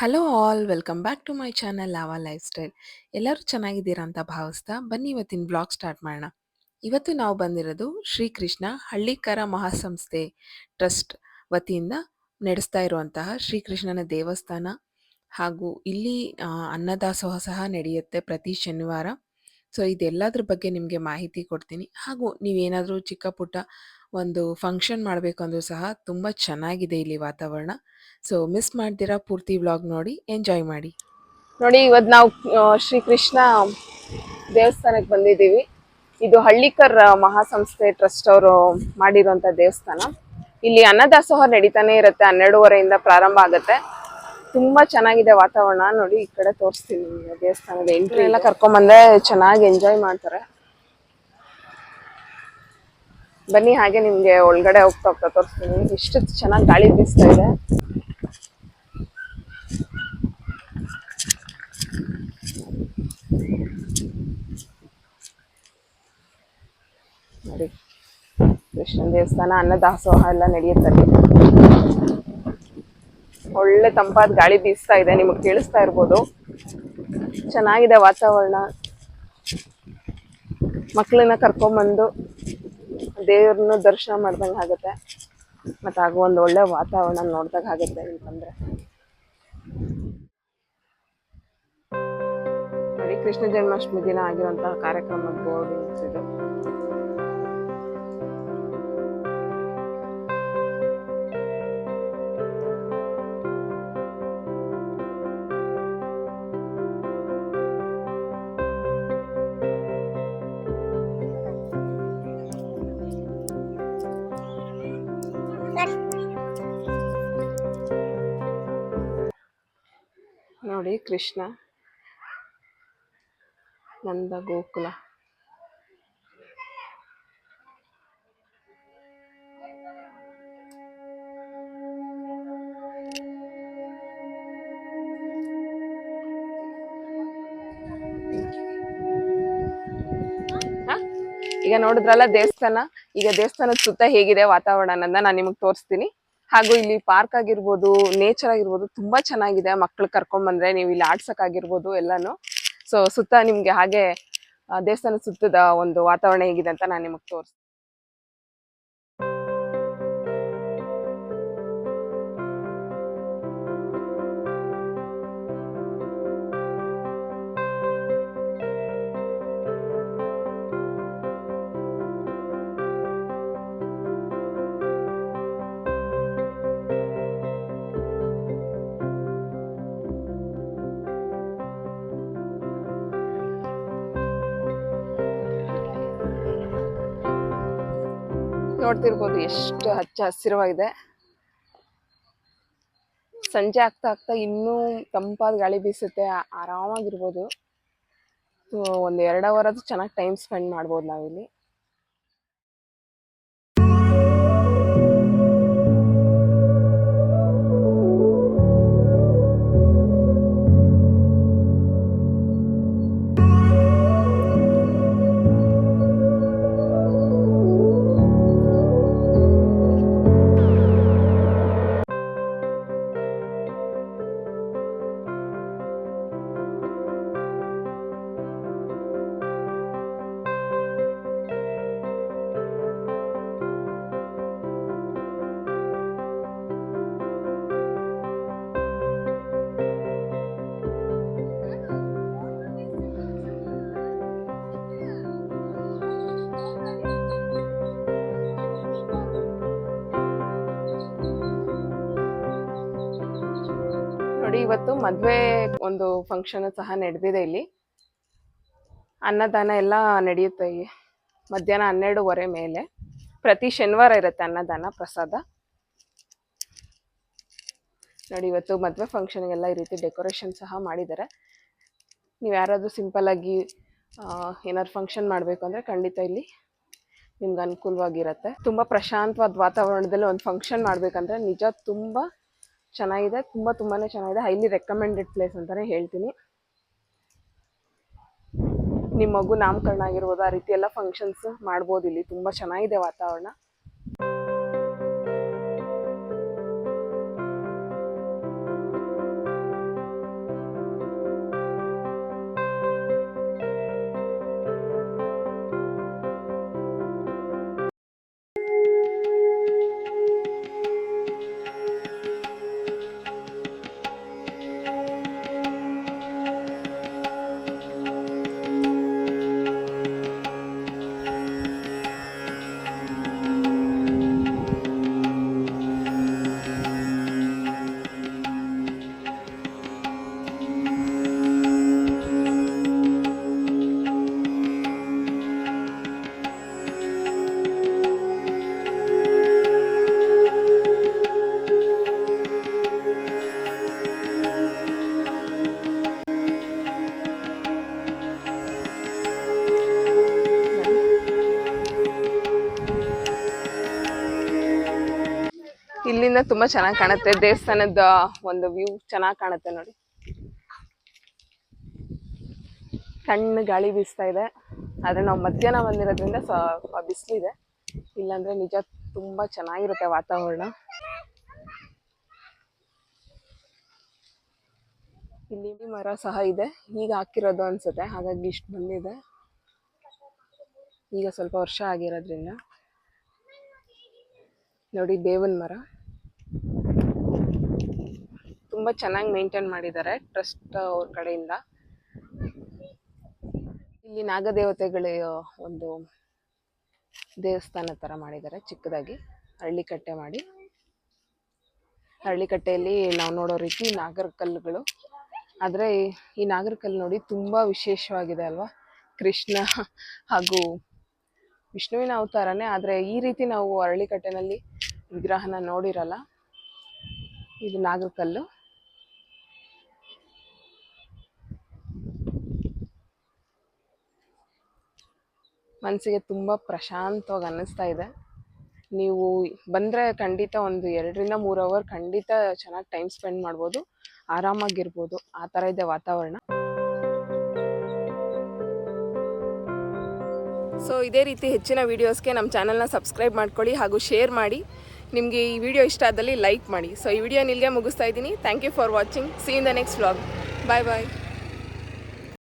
Hello all welcome back to my channel lava lifestyle. ಎಲ್ಲರೂ ಚೆನ್ನಾಗಿದ್ದೀರಾ ಅಂತ ಭಾವಿಸ್ತಾ ಬನ್ನಿ ಇವತ್ತಿನ ಬ್ಲಾಗ್ ಸ್ಟಾರ್ಟ್ ಮಾಡೋಣ. ಇವತ್ತು ನಾವು ಬಂದಿರೋದು ಶ್ರೀಕೃಷ್ಣ ಹಳ್ಳಿಕರ ಮಹಾಸಂಸ್ಥೆ ಟ್ರಸ್ಟ್ ವತಿಯಿಂದ ನಡೆಸ್ತಾ ಇರುವಂತಹ ಶ್ರೀಕೃಷ್ಣನ ದೇವಸ್ಥಾನ ಹಾಗೂ ಇಲ್ಲಿ ಅನ್ನದಾಸೋಹ ಸಹ ನಡೆಯುತ್ತೆ ಪ್ರತಿ ಶನಿವಾರ. ಸೊ ಇದೆಲ್ಲದ್ರ ಬಗ್ಗೆ ನಿಮಗೆ ಮಾಹಿತಿ ಕೊಡ್ತೀನಿ. ಹಾಗೂ ನೀವೇನಾದರೂ ಚಿಕ್ಕ ಪುಟ್ಟ ಒಂದು ಫಂಕ್ಷನ್ ಮಾಡಬೇಕು ಅಂದರೂ ಸಹ ತುಂಬ ಚೆನ್ನಾಗಿದೆ ಇಲ್ಲಿ ವಾತಾವರಣ. ಸೊ ಮಿಸ್ ಮಾಡ್ದಿರಾ ಪೂರ್ತಿ ವ್ಲಾಗ್ ನೋಡಿ ಎಂಜಾಯ್ ಮಾಡಿ. ನೋಡಿ, ಇವತ್ತು ನಾವು ಶ್ರೀಕೃಷ್ಣ ದೇವಸ್ಥಾನಕ್ಕೆ ಬಂದಿದ್ದೀವಿ. ಇದು ಹಳ್ಳಿಕರ್ ಮಹಾಸಂಸ್ಥೆ ಟ್ರಸ್ಟ್ ಅವರು ಮಾಡಿರುವಂತ ದೇವಸ್ಥಾನ. ಇಲ್ಲಿ ಅನ್ನದಾಸೋಹ ನಡೀತಾನೆ ಇರುತ್ತೆ, 12:30 ಪ್ರಾರಂಭ ಆಗುತ್ತೆ. ತುಂಬಾ ಚೆನ್ನಾಗಿದೆ ವಾತಾವರಣ. ನೋಡಿ, ಈ ಕಡೆ ತೋರಿಸ್ತೀನಿ ನಿಮ್ಗೆ ದೇವಸ್ಥಾನದ ಎಂಟ್ರಿ ಎಲ್ಲ ಕರ್ಕೊಂಡ್ಬಂದೆ. ಚೆನ್ನಾಗಿ ಎಂಜಾಯ್ ಮಾಡ್ತಾರೆ. ಬನ್ನಿ, ಹಾಗೆ ನಿಮ್ಗೆ ಒಳಗಡೆ ಹೋಗ್ತಾ ಹೋಗ್ತಾ ತೋರಿಸ್ತೀನಿ. ಎಷ್ಟು ಚೆನ್ನಾಗಿ ಗಾಳಿ ಬೀಸ್ತಾ ಇದೆ. ನೋಡಿ, ಕೃಷ್ಣನ ದೇವಸ್ಥಾನ, ಅನ್ನದಾಸೋಹ ಎಲ್ಲ ನಡೆಯುತ್ತೆ. ಒಳ್ಳೆ ತಂಪಾದ ಗಾಳಿ ಬೀಸ್ತಾ ಇದೆ, ನಿಮಗೆ ಕೇಳಿಸ್ತಾ ಇರ್ಬೋದು. ಚೆನ್ನಾಗಿದೆ ವಾತಾವರಣ. ಮಕ್ಕಳನ್ನ ಕರ್ಕೊಂಡ್ಬಂದು ದೇವ್ರನ್ನ ದರ್ಶನ ಮಾಡ್ದಂಗೆ ಆಗುತ್ತೆ. ಮತ್ತು ಆಗ ಒಂದು ಒಳ್ಳೆ ವಾತಾವರಣ ನೋಡ್ದಾಗ ಆಗುತ್ತೆ ಅಂತಂದ್ರೆ. ನೋಡಿ, ಕೃಷ್ಣ ಜನ್ಮಾಷ್ಟಮಿ ದಿನ ಆಗಿರುವಂತಹ ಕಾರ್ಯಕ್ರಮದ ಬೋರ್ಡ್ ಇದು. ನೋಡಿ, ಕೃಷ್ಣ ನಂದ ಗೋಕುಲ. ಈಗ ನೋಡಿದ್ರಲ್ಲ ದೇವಸ್ಥಾನ. ಈಗ ದೇವಸ್ಥಾನದ ಸುತ್ತ ಹೇಗಿದೆ ವಾತಾವರಣ ಅನ್ನೋದನ್ನ ನಾನು ನಿಮಗೆ ತೋರಿಸ್ತೀನಿ. ಹಾಗೂ ಇಲ್ಲಿ ಪಾರ್ಕ್ ಆಗಿರ್ಬೋದು, ನೇಚರ್ ಆಗಿರ್ಬೋದು ತುಂಬಾ ಚೆನ್ನಾಗಿದೆ. ಮಕ್ಳು ಕರ್ಕೊಂಡ್ ಬಂದ್ರೆ ನೀವು ಇಲ್ಲಿ ಆಡ್ಸಕ್ ಆಗಿರ್ಬೋದು ಎಲ್ಲಾನು. ಸೊ ಸುತ್ತ ನಿಮ್ಗೆ ಹಾಗೆ ದೇವಸ್ಥಾನದ ಸುತ್ತದ ಒಂದು ವಾತಾವರಣ ಹೇಗಿದೆ ಅಂತ ನಾನು ನಿಮಗೆ ತೋರಿಸ್ತೀನಿ. ನೋಡ್ತಿರ್ಬೋದು ಎಷ್ಟು ಹಚ್ಚ ಹಸಿರವಾಗಿದೆ. ಸಂಜೆ ಆಗ್ತಾ ಆಗ್ತಾ ಇನ್ನೂ ತಂಪಾದ ಗಾಳಿ ಬೀಸುತ್ತೆ, ಆರಾಮಾಗಿರ್ಬೋದು. ಸೊ 1-2 ಅವರ್ ಆದ್ರೂ ಚೆನ್ನಾಗಿ ಟೈಮ್ ಸ್ಪೆಂಡ್ ಮಾಡ್ಬೋದು ನಾವಿಲ್ಲಿ. ನೋಡಿ, ಇವತ್ತು ಮದ್ವೆ ಒಂದು ಫಂಕ್ಷನ್ ಸಹ ನಡೆದಿದೆ ಇಲ್ಲಿ. ಅನ್ನದಾನ ಎಲ್ಲ ನಡೆಯುತ್ತೆ ಮಧ್ಯಾಹ್ನ 12:30 ಮೇಲೆ. ಪ್ರತಿ ಶನಿವಾರ ಇರುತ್ತೆ ಅನ್ನದಾನ ಪ್ರಸಾದ. ನೋಡಿ, ಇವತ್ತು ಮದ್ವೆ ಫಂಕ್ಷನ್ಗೆಲ್ಲ ಈ ರೀತಿ ಡೆಕೋರೇಷನ್ ಸಹ ಮಾಡಿದ್ದಾರೆ. ನೀವು ಯಾರಾದರೂ ಸಿಂಪಲ್ ಆಗಿ ಏನಾದ್ರು ಫಂಕ್ಷನ್ ಮಾಡಬೇಕು ಅಂದರೆ ಖಂಡಿತ ಇಲ್ಲಿ ನಿಮ್ಗೆ ಅನುಕೂಲವಾಗಿರುತ್ತೆ. ತುಂಬ ಪ್ರಶಾಂತವಾದ ವಾತಾವರಣದಲ್ಲಿ ಒಂದು ಫಂಕ್ಷನ್ ಮಾಡಬೇಕಂದ್ರೆ ನಿಜ ತುಂಬ ಚೆನ್ನಾಗಿದೆ. ತುಂಬಾನೇ ಚೆನ್ನಾಗಿದೆ. ಹೈಲಿ ರೆಕಮೆಂಡೆಡ್ ಪ್ಲೇಸ್ ಅಂತಾನೆ ಹೇಳ್ತೀನಿ. ನಿಮ್ಮ ಮಗು ನಾಮಕರಣ ಆಗಿರ್ಬೋದು, ಆ ರೀತಿ ಎಲ್ಲ ಫಂಕ್ಷನ್ಸ್ ಮಾಡ್ಬೋದು ಇಲ್ಲಿ. ತುಂಬ ಚೆನ್ನಾಗಿದೆ ವಾತಾವರಣ. ಇಲ್ಲಿಂದ ತುಂಬಾ ಚೆನ್ನಾಗಿ ಕಾಣುತ್ತೆ, ದೇವಸ್ಥಾನದ ಒಂದು ವ್ಯೂ ಚೆನ್ನಾಗಿ ಕಾಣುತ್ತೆ ನೋಡಿ. ಸಣ್ಣ ಗಾಳಿ ಬೀಸ್ತಾ ಇದೆ, ಆದ್ರೆ ನಾವು ಮಧ್ಯಾಹ್ನ ಬಂದಿರೋದ್ರಿಂದ ಸ್ವಲ್ಪ ಬಿಸಿಲಿದೆ, ಇಲ್ಲಾಂದ್ರೆ ನಿಜ ತುಂಬಾ ಚೆನ್ನಾಗಿರುತ್ತೆ ವಾತಾವರಣ. ಇಲ್ಲಿ ಮರ ಸಹ ಇದೆ, ಈಗ ಹಾಕಿರೋದು ಅನ್ಸುತ್ತೆ, ಹಾಗಾಗಿ ಇಷ್ಟು ಬಂದಿದೆ. ಈಗ ಸ್ವಲ್ಪ ವರ್ಷ ಆಗಿರೋದ್ರಿಂದ. ನೋಡಿ ಬೇವಿನ ಮರ ತುಂಬಾ ಚೆನ್ನಾಗಿ ಮೇಂಟೈನ್ ಮಾಡಿದ್ದಾರೆ ಟ್ರಸ್ಟ್ ಅವ್ರ ಕಡೆಯಿಂದ. ಇಲ್ಲಿ ನಾಗದೇವತೆಗಳ ಒಂದು ದೇವಸ್ಥಾನ ತರ ಮಾಡಿದ್ದಾರೆ ಚಿಕ್ಕದಾಗಿ, ಹಳ್ಳಿಕಟ್ಟೆ ಮಾಡಿ. ಹಳ್ಳಿಕಟ್ಟೆಯಲ್ಲಿ ನಾವು ನೋಡೋ ರೀತಿ ನಾಗರ ಕಲ್ಲುಗಳು, ಆದ್ರೆ ಈ ನಾಗರ ಕಲ್ಲು ನೋಡಿ ತುಂಬಾ ವಿಶೇಷವಾಗಿದೆ ಅಲ್ವಾ. ಕೃಷ್ಣ ಹಾಗೂ ವಿಷ್ಣುವಿನ ಅವತಾರನೇ, ಆದ್ರೆ ಈ ರೀತಿ ನಾವು ಹಳ್ಳಿಕಟ್ಟೆನಲ್ಲಿ ವಿಗ್ರಹನ ನೋಡಿರಲ್ಲ. ಇದು ನಾಗರ ಕಲ್ಲು. ಮನಸ್ಸಿಗೆ ತುಂಬಾ ಪ್ರಶಾಂತವಾಗಿ ಅನ್ನಿಸ್ತಾ ಇದೆ. ನೀವು ಬಂದ್ರೆ ಖಂಡಿತ ಒಂದು 2 ರಿಂದ 3 ಅವರ್ ಖಂಡಿತ ಚೆನ್ನಾಗಿ ಟೈಮ್ ಸ್ಪೆಂಡ್ ಮಾಡ್ಬೋದು, ಆರಾಮಾಗಿರ್ಬೋದು. ಆ ಥರ ಇದೆ ವಾತಾವರಣ. ಸೊ ಇದೇ ರೀತಿ ಹೆಚ್ಚಿನ ವೀಡಿಯೋಸ್ಗೆ ನಮ್ಮ ಚಾನಲ್ನ ಸಬ್ಸ್ಕ್ರೈಬ್ ಮಾಡ್ಕೊಳ್ಳಿ ಹಾಗೂ ಶೇರ್ ಮಾಡಿ. ನಿಮಗೆ ಈ ವಿಡಿಯೋ ಇಷ್ಟ ಆದಲ್ಲಿ ಲೈಕ್ ಮಾಡಿ. ಸೊ ಈ ವಿಡಿಯೋ ಇಲ್ಲಿಗೆ ಮುಗಿಸ್ತಾ ಇದ್ದೀನಿ. Thank you for watching. See in the next vlog. Bye bye.